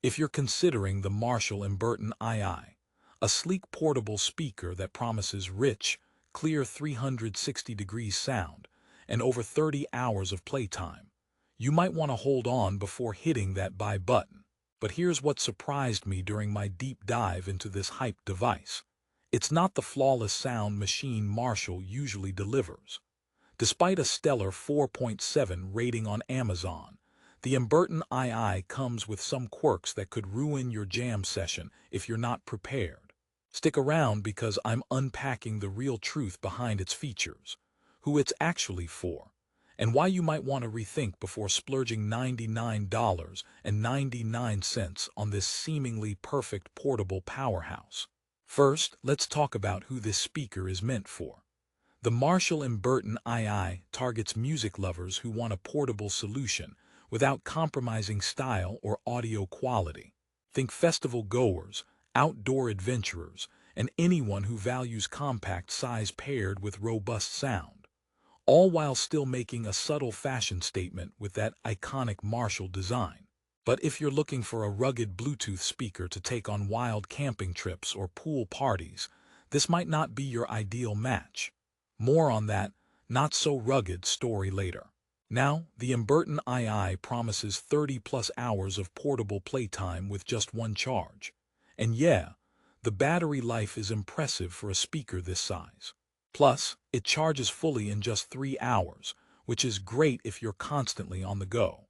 If you're considering the Marshall Emberton II, a sleek portable speaker that promises rich, clear 360-degree sound and over 30 hours of playtime, you might want to hold on before hitting that buy button. But here's what surprised me during my deep dive into this hyped device. It's not the flawless sound machine Marshall usually delivers. Despite a stellar 4.7 rating on Amazon, the Emberton II comes with some quirks that could ruin your jam session if you're not prepared. Stick around because I'm unpacking the real truth behind its features, who it's actually for, and why you might want to rethink before splurging $99.99 on this seemingly perfect portable powerhouse. First, let's talk about who this speaker is meant for. The Marshall Emberton II targets music lovers who want a portable solution without compromising style or audio quality. Think festival goers, outdoor adventurers, and anyone who values compact size paired with robust sound, all while still making a subtle fashion statement with that iconic Marshall design. But if you're looking for a rugged Bluetooth speaker to take on wild camping trips or pool parties, this might not be your ideal match. More on that not-so-rugged story later. Now, the Emberton II promises 30-plus hours of portable playtime with just one charge. And yeah, the battery life is impressive for a speaker this size. Plus, it charges fully in just 3 hours, which is great if you're constantly on the go.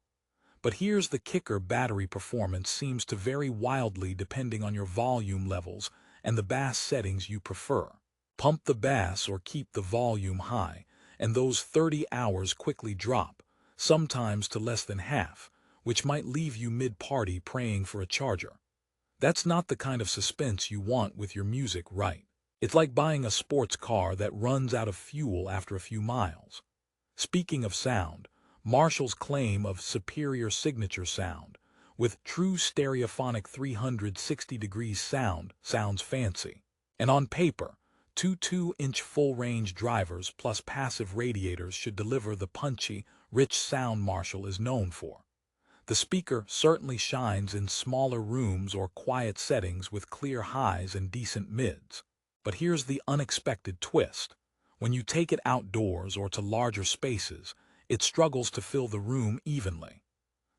But here's the kicker: battery performance seems to vary wildly depending on your volume levels and the bass settings you prefer. Pump the bass or keep the volume high, and those 30 hours quickly drop, sometimes to less than half, which might leave you mid-party praying for a charger. That's not the kind of suspense you want with your music, right? It's like buying a sports car that runs out of fuel after a few miles. Speaking of sound, Marshall's claim of superior signature sound, with true stereophonic 360-degree sound, sounds fancy. And on paper, two 2-inch full-range drivers plus passive radiators should deliver the punchy, rich sound Marshall is known for. The speaker certainly shines in smaller rooms or quiet settings with clear highs and decent mids. But here's the unexpected twist. When you take it outdoors or to larger spaces, it struggles to fill the room evenly.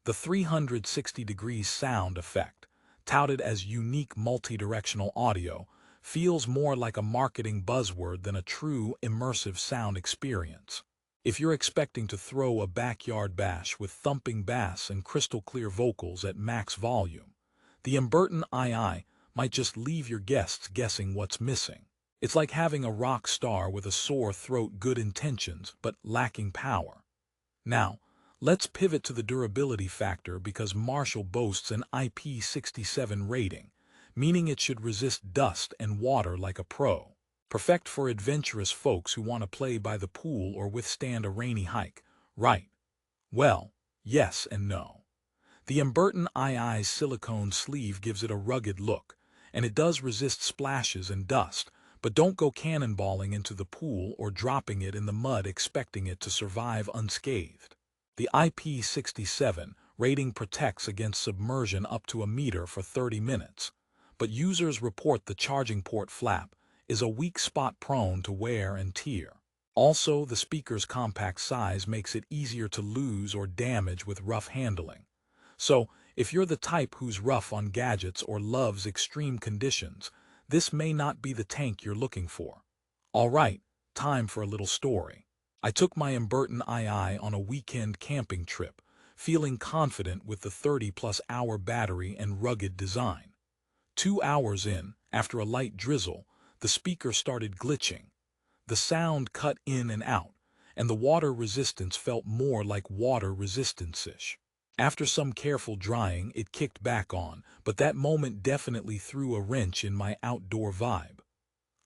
The 360-degree sound effect, touted as unique multi-directional audio, feels more like a marketing buzzword than a true immersive sound experience. If you're expecting to throw a backyard bash with thumping bass and crystal-clear vocals at max volume, the Emberton II might just leave your guests guessing what's missing. It's like having a rock star with a sore throat, good intentions, but lacking power. Now, let's pivot to the durability factor because Marshall boasts an IP67 rating, meaning it should resist dust and water like a pro. Perfect for adventurous folks who want to play by the pool or withstand a rainy hike, right? Well, yes and no. The Emberton II's silicone sleeve gives it a rugged look, and it does resist splashes and dust, but don't go cannonballing into the pool or dropping it in the mud expecting it to survive unscathed. The IP67 rating protects against submersion up to a meter for 30 minutes, but users report the charging port flap is a weak spot prone to wear and tear. Also, the speaker's compact size makes it easier to lose or damage with rough handling. So, if you're the type who's rough on gadgets or loves extreme conditions, this may not be the tank you're looking for. Alright, time for a little story. I took my Emberton II on a weekend camping trip, feeling confident with the 30-plus hour battery and rugged design. 2 hours in, after a light drizzle, the speaker started glitching. The sound cut in and out, and the water resistance felt more like water resistance-ish. After some careful drying, it kicked back on, but that moment definitely threw a wrench in my outdoor vibe.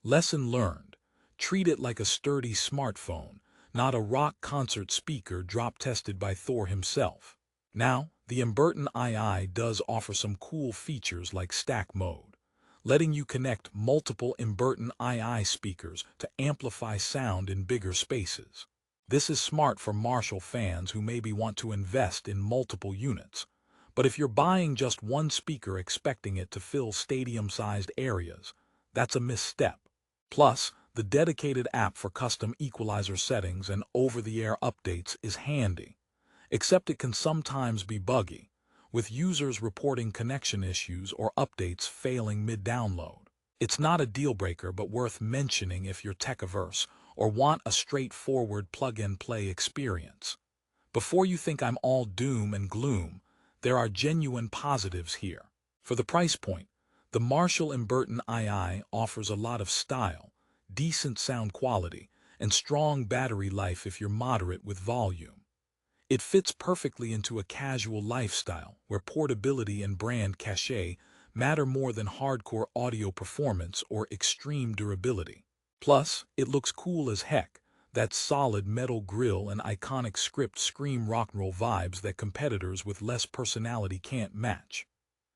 Lesson learned: treat it like a sturdy smartphone, not a rock concert speaker drop-tested by Thor himself. Now, the Emberton II does offer some cool features like stack mode, letting you connect multiple Emberton II speakers to amplify sound in bigger spaces. This is smart for Marshall fans who maybe want to invest in multiple units, But if you're buying just one speaker expecting it to fill stadium-sized areas, that's a misstep. Plus, the dedicated app for custom equalizer settings and over-the-air updates is handy, except it can sometimes be buggy, with users reporting connection issues or updates failing mid-download. It's not a deal-breaker, but worth mentioning if you're tech-averse or want a straightforward plug-and-play experience. Before you think I'm all doom and gloom, there are genuine positives here. For the price point, the Marshall Emberton II offers a lot of style, decent sound quality, and strong battery life if you're moderate with volume. It fits perfectly into a casual lifestyle where portability and brand cachet matter more than hardcore audio performance or extreme durability. Plus, it looks cool as heck. That solid metal grille and iconic script scream rock'n'roll vibes that competitors with less personality can't match.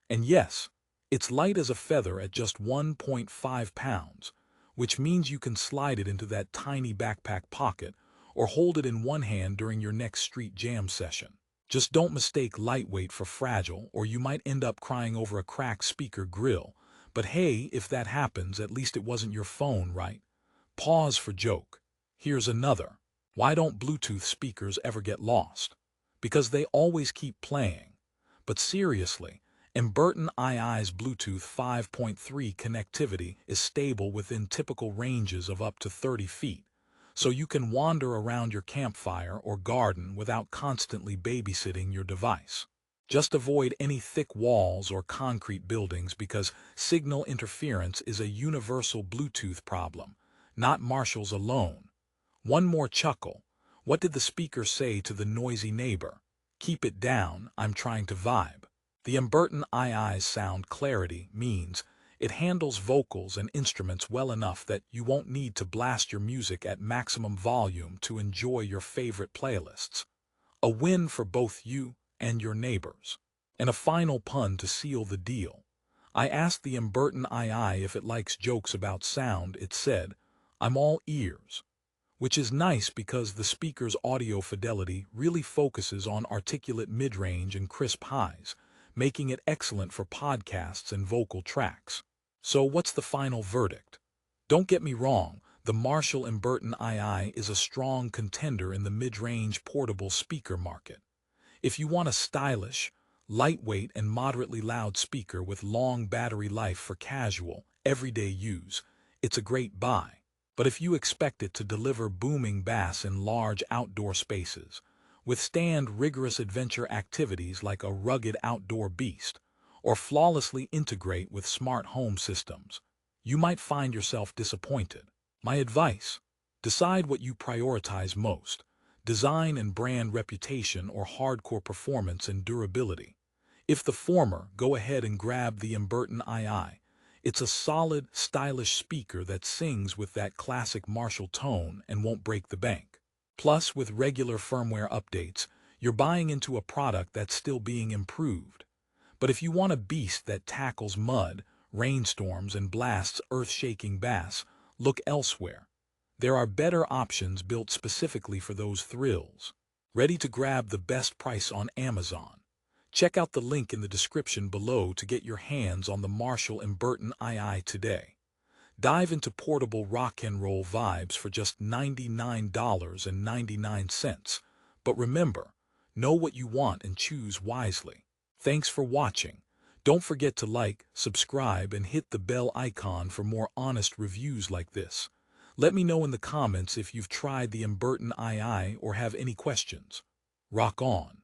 And yes, it's light as a feather at just 1.5 pounds, which means you can slide it into that tiny backpack pocket or hold it in one hand during your next street jam session. Just don't mistake lightweight for fragile, or you might end up crying over a cracked speaker grill. But hey, if that happens, at least it wasn't your phone, right? Pause for joke. Here's another. Why don't Bluetooth speakers ever get lost? Because they always keep playing. But seriously, Emberton II's Bluetooth 5.3 connectivity is stable within typical ranges of up to 30 feet, so you can wander around your campfire or garden without constantly babysitting your device. Just avoid any thick walls or concrete buildings because signal interference is a universal Bluetooth problem, not Marshall's alone. One more chuckle. What did the speaker say to the noisy neighbor? Keep it down, I'm trying to vibe. The Emberton II's sound clarity means it handles vocals and instruments well enough that you won't need to blast your music at maximum volume to enjoy your favorite playlists. A win for both you and your neighbors. And a final pun to seal the deal. I asked the Emberton II if it likes jokes about sound. It said, "I'm all ears." Which is nice because the speaker's audio fidelity really focuses on articulate mid-range and crisp highs, making it excellent for podcasts and vocal tracks. So what's the final verdict? Don't get me wrong, the Marshall Emberton II is a strong contender in the mid-range portable speaker market. If you want a stylish, lightweight, and moderately loud speaker with long battery life for casual, everyday use, it's a great buy. But if you expect it to deliver booming bass in large outdoor spaces, withstand rigorous adventure activities like a rugged outdoor beast, or flawlessly integrate with smart home systems, you might find yourself disappointed. My advice: decide what you prioritize most, design and brand reputation or hardcore performance and durability. If the former, go ahead and grab the Emberton II. It's a solid, stylish speaker that sings with that classic Marshall tone and won't break the bank. Plus, with regular firmware updates, you're buying into a product that's still being improved. But if you want a beast that tackles mud, rainstorms, and blasts earth-shaking bass, look elsewhere. There are better options built specifically for those thrills. Ready to grab the best price on Amazon? Check out the link in the description below to get your hands on the Marshall Emberton II today. Dive into portable rock and roll vibes for just $99.99. But remember, know what you want and choose wisely. Thanks for watching. Don't forget to like, subscribe, and hit the bell icon for more honest reviews like this. Let me know in the comments if you've tried the Emberton II or have any questions. Rock on.